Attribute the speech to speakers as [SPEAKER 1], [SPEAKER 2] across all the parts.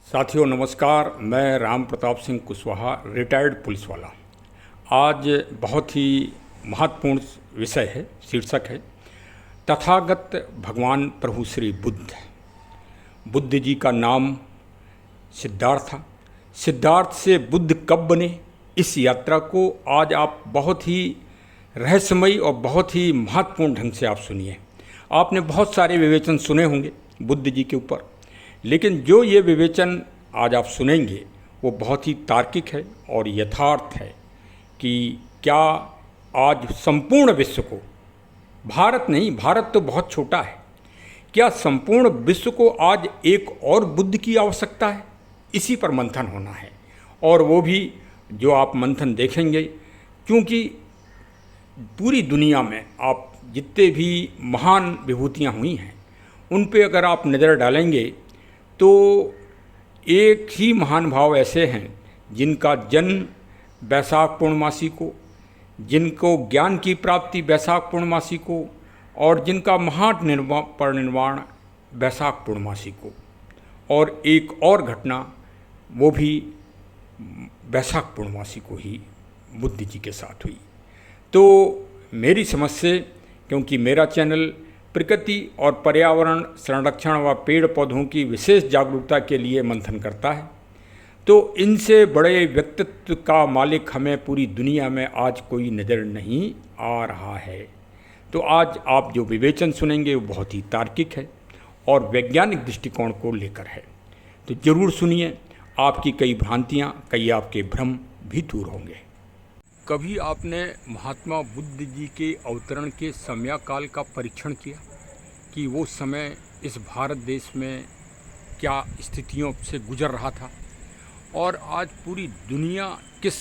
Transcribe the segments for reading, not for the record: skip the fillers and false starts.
[SPEAKER 1] साथियों नमस्कार। मैं राम प्रताप सिंह कुशवाहा, रिटायर्ड पुलिस वाला। आज बहुत ही महत्वपूर्ण विषय है, शीर्षक है तथागत भगवान प्रभु श्री बुद्ध। बुद्ध जी का नाम सिद्धार्थ था। सिद्धार्थ से बुद्ध कब बने, इस यात्रा को आज आप बहुत ही रहस्यमयी और बहुत ही महत्वपूर्ण ढंग से आप सुनिए। आपने बहुत सारे विवेचन सुने होंगे बुद्ध जी के ऊपर, लेकिन जो ये विवेचन आज आप सुनेंगे वो बहुत ही तार्किक है और यथार्थ है कि क्या आज संपूर्ण विश्व को, भारत नहीं, भारत तो बहुत छोटा है, क्या संपूर्ण विश्व को आज एक और बुद्ध की आवश्यकता है। इसी पर मंथन होना है। और वो भी जो आप मंथन देखेंगे, क्योंकि पूरी दुनिया में आप जितने भी महान विभूतियाँ हुई हैं उन पे अगर आप नज़र डालेंगे तो एक ही महान भाव ऐसे हैं जिनका जन्म वैशाख पूर्णमासी को, जिनको ज्ञान की प्राप्ति वैशाख पूर्णमासी को, और जिनका महान परिनिर्वाण वैशाख पूर्णमासी को, और एक और घटना वो भी वैशाख पूर्णमासी को ही बुद्ध जी के साथ हुई। तो मेरी समझ से, क्योंकि मेरा चैनल प्रकृति और पर्यावरण संरक्षण व पेड़ पौधों की विशेष जागरूकता के लिए मंथन करता है, तो इनसे बड़े व्यक्तित्व का मालिक हमें पूरी दुनिया में आज कोई नज़र नहीं आ रहा है। तो आज आप जो विवेचन सुनेंगे वो बहुत ही तार्किक है और वैज्ञानिक दृष्टिकोण को लेकर है। तो ज़रूर सुनिए, आपकी कई भ्रांतियाँ, कई आपके भ्रम भी दूर होंगे। कभी आपने महात्मा बुद्ध जी के अवतरण के समयकाल का परीक्षण किया कि वो समय इस भारत देश में क्या स्थितियों से गुजर रहा था और आज पूरी दुनिया किस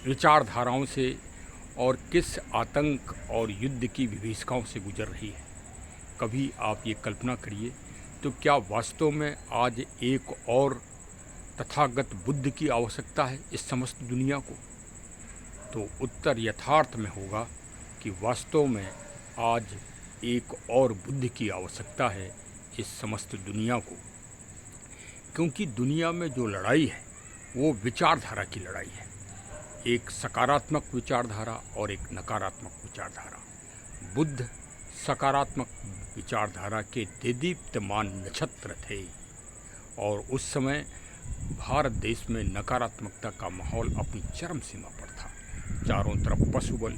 [SPEAKER 1] विचारधाराओं से और किस आतंक और युद्ध की विभीषिकाओं से गुजर रही है। कभी आप ये कल्पना करिए, तो क्या वास्तव में आज एक और तथागत बुद्ध की आवश्यकता है इस समस्त दुनिया को? तो उत्तर यथार्थ में होगा कि वास्तव में आज एक और बुद्ध की आवश्यकता है इस समस्त दुनिया को, क्योंकि दुनिया में जो लड़ाई है वो विचारधारा की लड़ाई है। एक सकारात्मक विचारधारा और एक नकारात्मक विचारधारा। बुद्ध सकारात्मक विचारधारा के देदीप्यमान नक्षत्र थे और उस समय भारत देश में नकारात्मकता का माहौल अपनी चरम सीमा पर था। चारों तरफ पशुबल,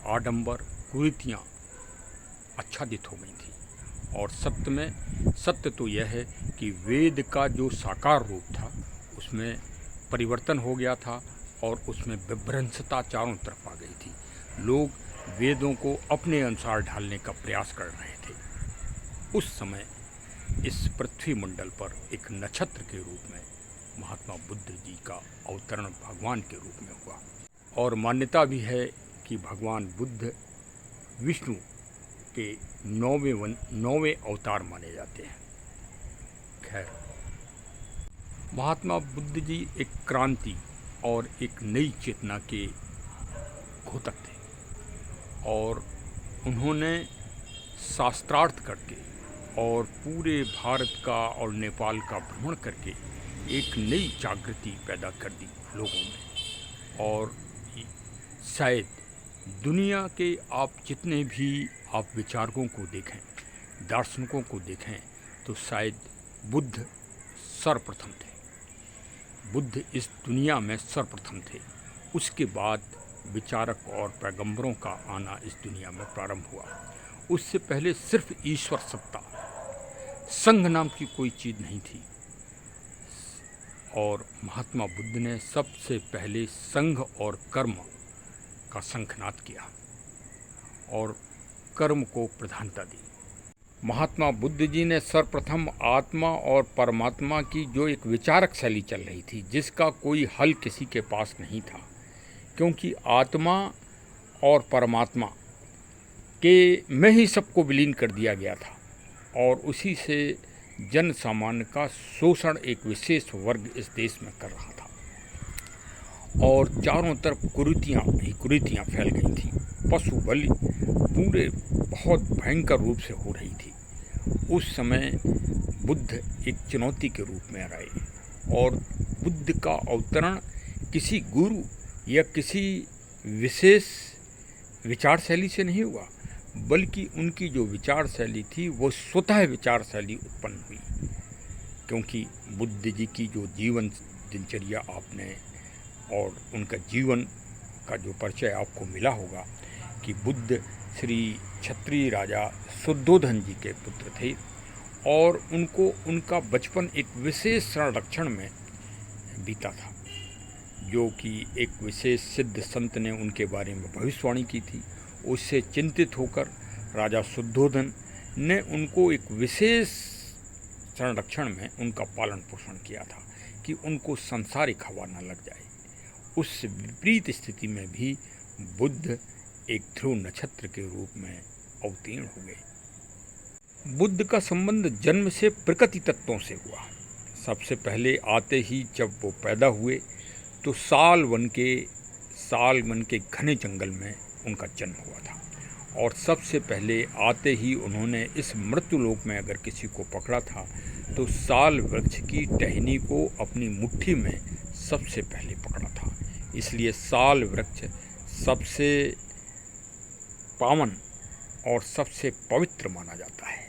[SPEAKER 1] आडंबर, कुरीतियाँ आच्छादित हो गई थी। और सत्य तो यह है कि वेद का जो साकार रूप था उसमें परिवर्तन हो गया था और उसमें विभ्रंशता चारों तरफ आ गई थी। लोग वेदों को अपने अनुसार ढालने का प्रयास कर रहे थे। उस समय इस पृथ्वी मंडल पर एक नक्षत्र के रूप में महात्मा बुद्ध जी का अवतरण भगवान के रूप में हुआ। और मान्यता भी है कि भगवान बुद्ध विष्णु के नौवें अवतार माने जाते हैं। खैर, महात्मा बुद्ध जी एक क्रांति और एक नई चेतना के घोतक थे और उन्होंने शास्त्रार्थ करके और पूरे भारत का और नेपाल का भ्रमण करके एक नई जागृति पैदा कर दी लोगों में। और शायद दुनिया के आप जितने भी आप विचारकों को देखें, दार्शनिकों को देखें, तो शायद बुद्ध सर्वप्रथम थे। बुद्ध इस दुनिया में सर्वप्रथम थे। उसके बाद विचारक और पैगंबरों का आना इस दुनिया में प्रारंभ हुआ। उससे पहले सिर्फ ईश्वर सत्ता, संघ नाम की कोई चीज़ नहीं थी। और महात्मा बुद्ध ने सबसे पहले संघ और कर्म का शंखनाद किया और कर्म को प्रधानता दी। महात्मा बुद्ध जी ने सर्वप्रथम आत्मा और परमात्मा की जो एक विचारक शैली चल रही थी, जिसका कोई हल किसी के पास नहीं था, क्योंकि आत्मा और परमात्मा के में ही सबको विलीन कर दिया गया था और उसी से जन सामान्य का शोषण एक विशेष वर्ग इस देश में कर रहा था और चारों तरफ कुरीतियाँ फैल गई थी। पशु बलि पूरे बहुत भयंकर रूप से हो रही थी। उस समय बुद्ध एक चुनौती के रूप में आए और बुद्ध का अवतरण किसी गुरु या किसी विशेष विचार शैली से नहीं हुआ, बल्कि उनकी जो विचार शैली थी वो स्वतः विचार शैली उत्पन्न हुई। क्योंकि बुद्ध जी की जो जीवन दिनचर्या आपने और उनका जीवन का जो परिचय आपको मिला होगा कि बुद्ध श्री क्षत्रिय राजा शुद्धोधन जी के पुत्र थे और उनको उनका बचपन एक विशेष संरक्षण में बीता था, जो कि एक विशेष सिद्ध संत ने उनके बारे में भविष्यवाणी की थी। उससे चिंतित होकर राजा शुद्धोधन ने उनको एक विशेष संरक्षण में उनका पालन पोषण किया था कि उनको सांसारिक हवा न लग जाए। उस विपरीत स्थिति में भी बुद्ध एक ध्रुव नक्षत्र के रूप में अवतीर्ण हो गए। बुद्ध का संबंध जन्म से प्रकृति तत्वों से हुआ। सबसे पहले आते ही जब वो पैदा हुए तो साल वन के घने जंगल में उनका जन्म हुआ था, और सबसे पहले आते ही उन्होंने इस मृत्युलोक में अगर किसी को पकड़ा था तो साल वृक्ष की टहनी को अपनी मुट्ठी में सबसे पहले पकड़ा था। इसलिए साल वृक्ष सबसे पावन और सबसे पवित्र माना जाता है।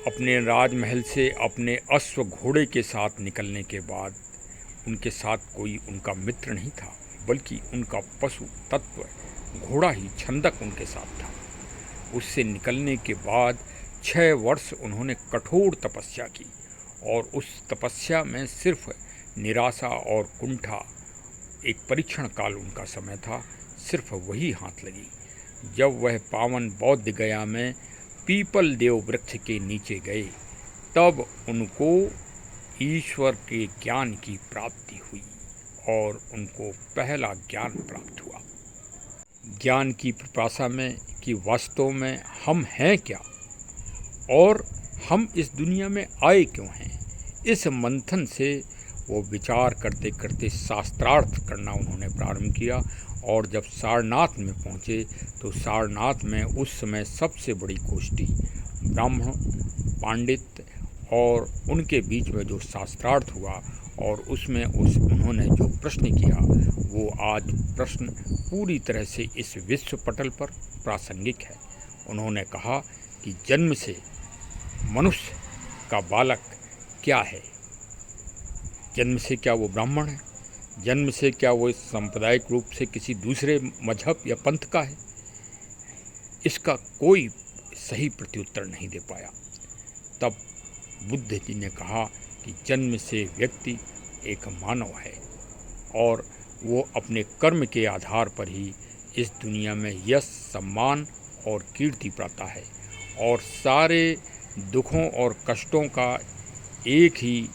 [SPEAKER 1] अपने राजमहल से अपने अश्व घोड़े के साथ निकलने के बाद उनके साथ कोई उनका मित्र नहीं था, बल्कि उनका पशु तत्व घोड़ा ही छंदक उनके साथ था। उससे निकलने के बाद 6 वर्ष उन्होंने कठोर तपस्या की, और उस तपस्या में सिर्फ निराशा और कुंठा, एक परीक्षण काल उनका समय था, सिर्फ वही हाथ लगी। जब वह पावन बौद्ध गया में पीपल देव वृक्ष के नीचे गए, तब उनको ईश्वर के ज्ञान की प्राप्ति हुई और उनको पहला ज्ञान प्राप्त हुआ। ज्ञान की पिपासा में कि वास्तव में हम हैं क्या और हम इस दुनिया में आए क्यों हैं, इस मंथन से वो विचार करते करते शास्त्रार्थ करना उन्होंने प्रारंभ किया। और जब सारनाथ में पहुँचे तो सारनाथ में उस समय सबसे बड़ी गोष्ठी ब्राह्मण पंडित और उनके बीच में जो शास्त्रार्थ हुआ, और उसमें उन्होंने जो प्रश्न किया वो आज प्रश्न पूरी तरह से इस विश्व पटल पर प्रासंगिक है। उन्होंने कहा कि जन्म से मनुष्य का बालक क्या है? जन्म से क्या वो ब्राह्मण है? जन्म से क्या वो सांप्रदायिक रूप से किसी दूसरे मजहब या पंथ का है? इसका कोई सही प्रत्युत्तर नहीं दे पाया। तब बुद्ध जी ने कहा कि जन्म से व्यक्ति एक मानव है और वो अपने कर्म के आधार पर ही इस दुनिया में यश, सम्मान और कीर्ति पाता है, और सारे दुखों और कष्टों का एक ही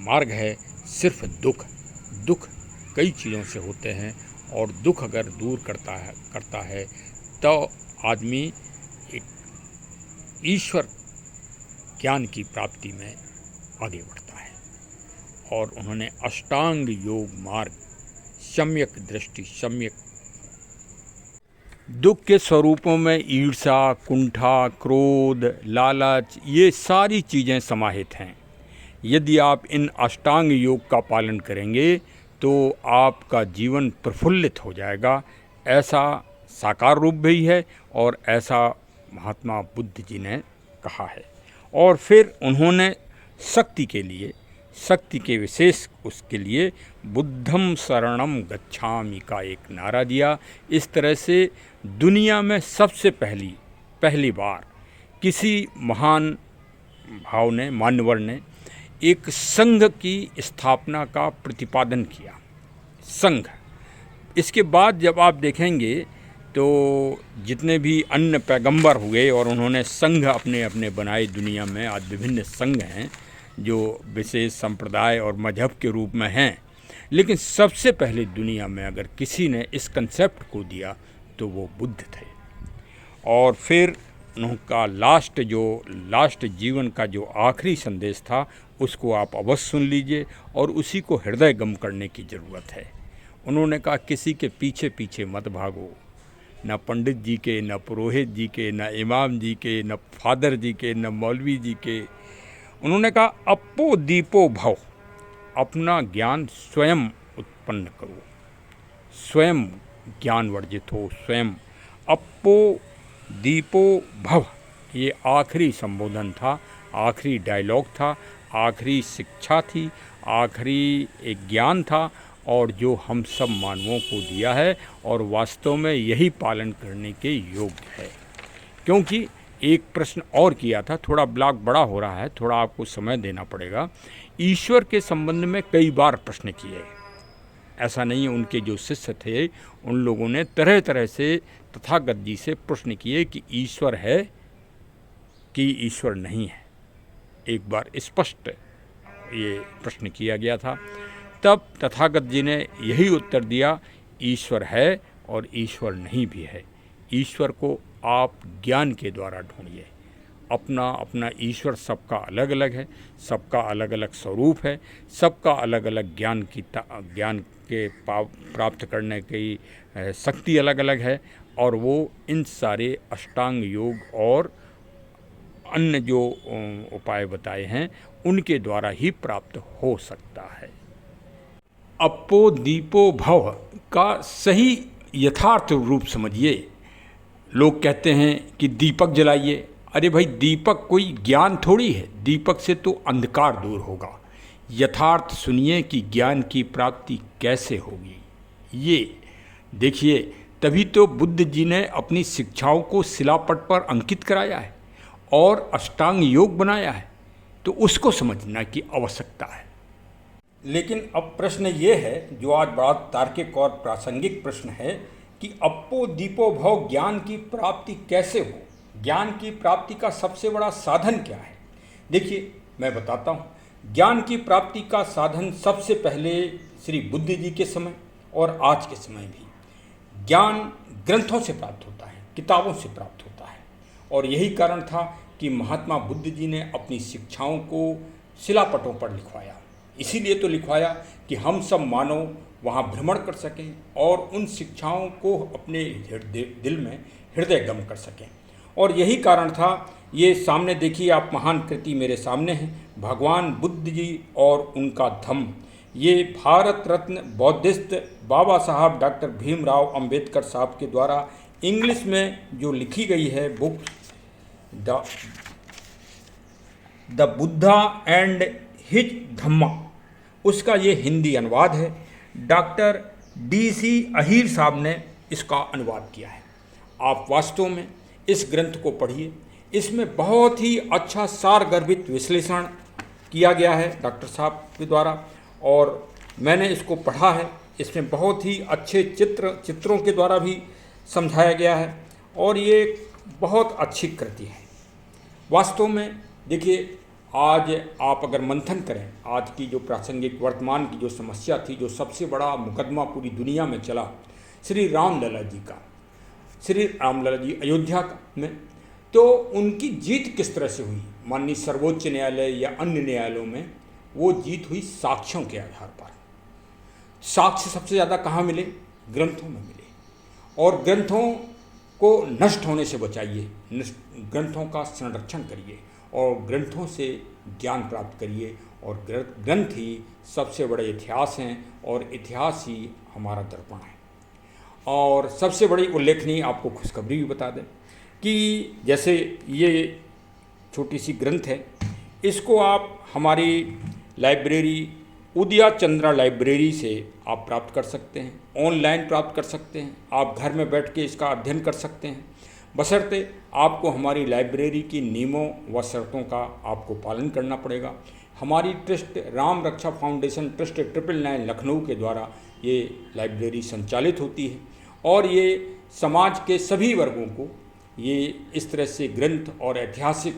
[SPEAKER 1] मार्ग है, सिर्फ दुख। दुख कई चीज़ों से होते हैं, और दुख अगर दूर करता है तो आदमी एक ईश्वर ज्ञान की प्राप्ति में आगे बढ़ता है। और उन्होंने अष्टांग योग मार्ग, सम्यक दृष्टि, सम्यक दुख के स्वरूपों में ईर्ष्या, कुंठा, क्रोध, लालच, ये सारी चीज़ें समाहित हैं। यदि आप इन अष्टांग योग का पालन करेंगे तो आपका जीवन प्रफुल्लित हो जाएगा। ऐसा साकार रूप भी है और ऐसा महात्मा बुद्ध जी ने कहा है। और फिर उन्होंने शक्ति के विशेष उसके लिए बुद्धम शरणम गच्छामि का एक नारा दिया। इस तरह से दुनिया में सबसे पहली बार किसी महान मान्यवर ने एक संघ की स्थापना का प्रतिपादन किया। संघ, इसके बाद जब आप देखेंगे तो जितने भी अन्य पैगंबर हुए और उन्होंने संघ अपने अपने बनाए, दुनिया में आज विभिन्न संघ हैं जो विशेष संप्रदाय और मजहब के रूप में हैं, लेकिन सबसे पहले दुनिया में अगर किसी ने इस कंसेप्ट को दिया तो वो बुद्ध थे। और फिर उनका लास्ट जीवन का जो आखिरी संदेश था उसको आप अवश्य सुन लीजिए, और उसी को हृदयगम करने की ज़रूरत है। उन्होंने कहा किसी के पीछे पीछे मत भागो, न पंडित जी के, न पुरोहित जी के, न इमाम जी के, न फादर जी के, न मौलवी जी के। उन्होंने कहा अपो दीपो भव, अपना ज्ञान स्वयं उत्पन्न करो, स्वयं ज्ञान वर्जित हो, स्वयं। अप्पो दीपो भव, ये आखिरी संबोधन था, आखिरी डायलॉग था, आखिरी शिक्षा थी, आखिरी एक ज्ञान था, और जो हम सब मानवों को दिया है और वास्तव में यही पालन करने के योग्य है। क्योंकि एक प्रश्न और किया था, थोड़ा ब्लॉक बड़ा हो रहा है, थोड़ा आपको समय देना पड़ेगा। ईश्वर के संबंध में कई बार प्रश्न किए, ऐसा नहीं है, उनके जो शिष्य थे उन लोगों ने तरह तरह से तथागत जी से प्रश्न किए कि ईश्वर है कि ईश्वर नहीं है। एक बार स्पष्ट ये प्रश्न किया गया था, तब तथागत जी ने यही उत्तर दिया, ईश्वर है और ईश्वर नहीं भी है। ईश्वर को आप ज्ञान के द्वारा ढूंढिए। अपना अपना ईश्वर सबका अलग अलग है, सबका अलग अलग स्वरूप है, सबका अलग अलग ज्ञान के प्राप्त करने की शक्ति अलग अलग है, और वो इन सारे अष्टांग योग और अन्य जो उपाय बताए हैं उनके द्वारा ही प्राप्त हो सकता है। अप्पो दीपो भव का सही यथार्थ रूप समझिए। लोग कहते हैं कि दीपक जलाइए, अरे भाई दीपक कोई ज्ञान थोड़ी है, दीपक से तो अंधकार दूर होगा। यथार्थ सुनिए कि ज्ञान की प्राप्ति कैसे होगी। ये देखिए, तभी तो बुद्ध जी ने अपनी शिक्षाओं को शिलापट पर अंकित कराया है और अष्टांग योग बनाया है, तो उसको समझना की आवश्यकता है। लेकिन अब प्रश्न ये है, जो आज बड़ा तार्किक और प्रासंगिक प्रश्न है, कि अप्पो दीपो भव, ज्ञान की प्राप्ति कैसे हो, ज्ञान की प्राप्ति का सबसे बड़ा साधन क्या है। देखिए, मैं बताता हूँ। ज्ञान की प्राप्ति का साधन सबसे पहले श्री बुद्ध जी के समय और आज के समय भी ज्ञान ग्रंथों से प्राप्त होता है, किताबों से प्राप्त होता है। और यही कारण था कि महात्मा बुद्ध जी ने अपनी शिक्षाओं को शिलापटों पर लिखवाया। इसीलिए तो लिखवाया कि हम सब मानव वहाँ भ्रमण कर सकें और उन शिक्षाओं को अपने दिल में हृदयगम कर सकें। और यही कारण था। ये सामने देखिए आप, महान कृति मेरे सामने है, भगवान बुद्ध जी और उनका धम्म। ये भारत रत्न बौद्धिस्ट बाबा साहब डॉक्टर भीमराव अंबेडकर साहब के द्वारा इंग्लिश में जो लिखी गई है book, the Buddha and his Dhamma, उसका ये हिंदी अनुवाद है। डॉक्टर DC अहीर साहब ने इसका अनुवाद किया है। आप वास्तव में इस ग्रंथ को पढ़िए, इसमें बहुत ही अच्छा सारगर्भित विश्लेषण किया गया है डॉक्टर साहब के द्वारा, और मैंने इसको पढ़ा है। इसमें बहुत ही अच्छे चित्रों के द्वारा भी समझाया गया है, और ये बहुत अच्छी कृति है वास्तव में। देखिए, आज आप अगर मंथन करें, आज की जो प्रासंगिक वर्तमान की जो समस्या थी, जो सबसे बड़ा मुकदमा पूरी दुनिया में चला, श्री रामलला जी का, श्री रामलला जी अयोध्या में, तो उनकी जीत किस तरह से हुई। माननीय सर्वोच्च न्यायालय या अन्य न्यायालयों में वो जीत हुई साक्ष्यों के आधार पर। साक्ष्य सबसे ज़्यादा कहाँ मिले? ग्रंथों में मिले। और ग्रंथों को नष्ट होने से बचाइए, ग्रंथों का संरक्षण करिए और ग्रंथों से ज्ञान प्राप्त करिए। और ग्रंथ ही सबसे बड़े इतिहास हैं, और इतिहास ही हमारा दर्पण है। और सबसे बड़ी उल्लेखनीय आपको खुशखबरी भी बता दें कि जैसे ये छोटी सी ग्रंथ है, इसको आप हमारी लाइब्रेरी उदया चंद्रा लाइब्रेरी से आप प्राप्त कर सकते हैं, ऑनलाइन प्राप्त कर सकते हैं। आप घर में बैठ के इसका अध्ययन कर सकते हैं, बशर्ते आपको हमारी लाइब्रेरी की नियमों व शर्तों का आपको पालन करना पड़ेगा। हमारी ट्रस्ट राम रक्षा फाउंडेशन ट्रस्ट 999 लखनऊ के द्वारा ये लाइब्रेरी संचालित होती है, और ये समाज के सभी वर्गों को ये इस तरह से ग्रंथ और ऐतिहासिक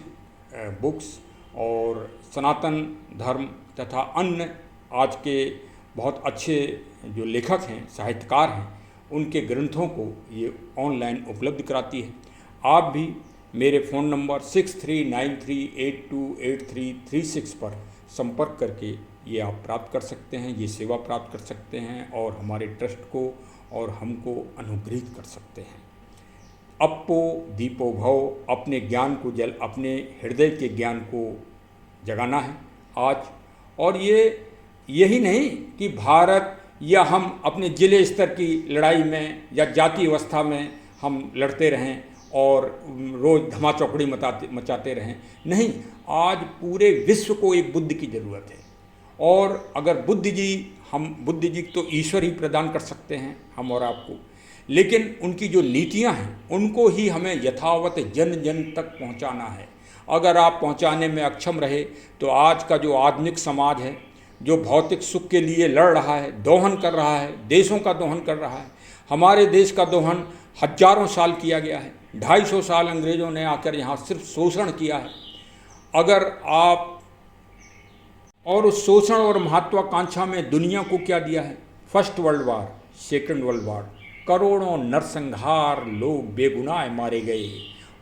[SPEAKER 1] बुक्स और सनातन धर्म तथा अन्य आज के बहुत अच्छे जो लेखक हैं, साहित्यकार हैं, उनके ग्रंथों को ये ऑनलाइन उपलब्ध कराती है। आप भी मेरे फ़ोन नंबर 6393828336 पर संपर्क करके ये आप प्राप्त कर सकते हैं, ये सेवा प्राप्त कर सकते हैं और हमारे ट्रस्ट को और हमको अनुग्रहित कर सकते हैं। अप्पो दीपो भव, अपने ज्ञान को अपने हृदय के ज्ञान को जगाना है आज। और ये यही नहीं कि भारत या हम अपने जिले स्तर की लड़ाई में या जाति अवस्था में हम लड़ते रहें और रोज़ धमाचौकड़ी मचाते रहें। नहीं, आज पूरे विश्व को एक बुद्ध की ज़रूरत है। और अगर बुद्ध जी तो ईश्वर ही प्रदान कर सकते हैं हम और आपको, लेकिन उनकी जो नीतियां हैं उनको ही हमें यथावत जन जन तक पहुंचाना है। अगर आप पहुंचाने में अक्षम रहे तो आज का जो आधुनिक समाज है, जो भौतिक सुख के लिए लड़ रहा है, दोहन कर रहा है, देशों का दोहन कर रहा है। हमारे देश का दोहन हजारों साल किया गया है, 250 साल अंग्रेज़ों ने आकर यहाँ सिर्फ शोषण किया है। अगर आप और उस शोषण और महत्वाकांक्षा में दुनिया को क्या दिया है? First world war, second world war, करोड़ों नरसंहार, लोग बेगुनाह मारे गए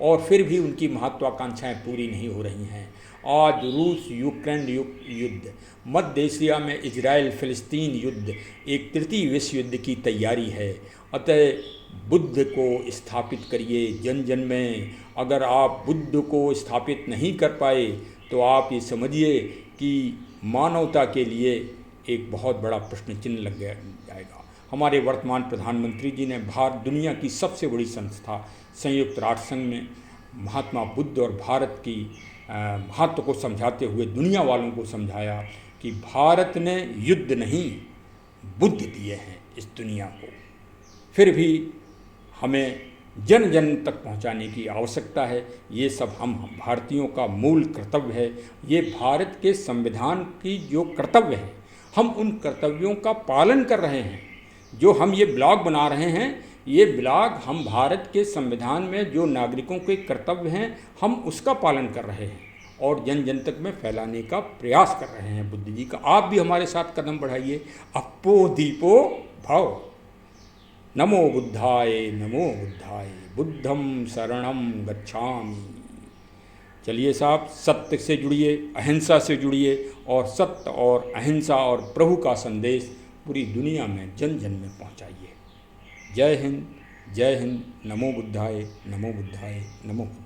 [SPEAKER 1] और फिर भी उनकी महत्वाकांक्षाएं पूरी नहीं हो रही हैं। आज रूस यूक्रेन युद्ध, मध्य एशिया में इजराइल फिलिस्तीन युद्ध, एक तृतीय विश्व युद्ध की तैयारी है। अतः बुद्ध को स्थापित करिए जन जन में। अगर आप बुद्ध को स्थापित नहीं कर पाए तो आप ये समझिए कि मानवता के लिए एक बहुत बड़ा प्रश्न चिन्ह लग जाएगा। हमारे वर्तमान प्रधानमंत्री जी ने दुनिया की सबसे बड़ी संस्था संयुक्त राष्ट्र संघ में महात्मा बुद्ध और भारत की महत्व को समझाते हुए दुनिया वालों को समझाया कि भारत ने युद्ध नहीं बुद्ध दिए हैं इस दुनिया को। फिर भी हमें जन जन तक पहुंचाने की आवश्यकता है। ये सब हम भारतीयों का मूल कर्तव्य है। ये भारत के संविधान की जो कर्तव्य है, हम उन कर्तव्यों का पालन कर रहे हैं। जो हम ये ब्लॉग बना रहे हैं, ये ब्लॉग हम भारत के संविधान में जो नागरिकों के कर्तव्य हैं, हम उसका पालन कर रहे हैं और जन जन तक में फैलाने का प्रयास कर रहे हैं बुद्ध जी का। आप भी हमारे साथ कदम बढ़ाइए। अप्पो दीपो भव। नमो बुद्धाय, नमो बुद्धाय, बुद्धं शरणं गच्छामि। चलिए साहब, सत्य से जुड़िए, अहिंसा से जुड़िए और सत्य और अहिंसा और प्रभु का संदेश पूरी दुनिया में जन जन में पहुंचाइए। जय हिंद, जय हिंद। नमो बुद्धाय, नमो बुद्धाय, नमो बुद्धाय।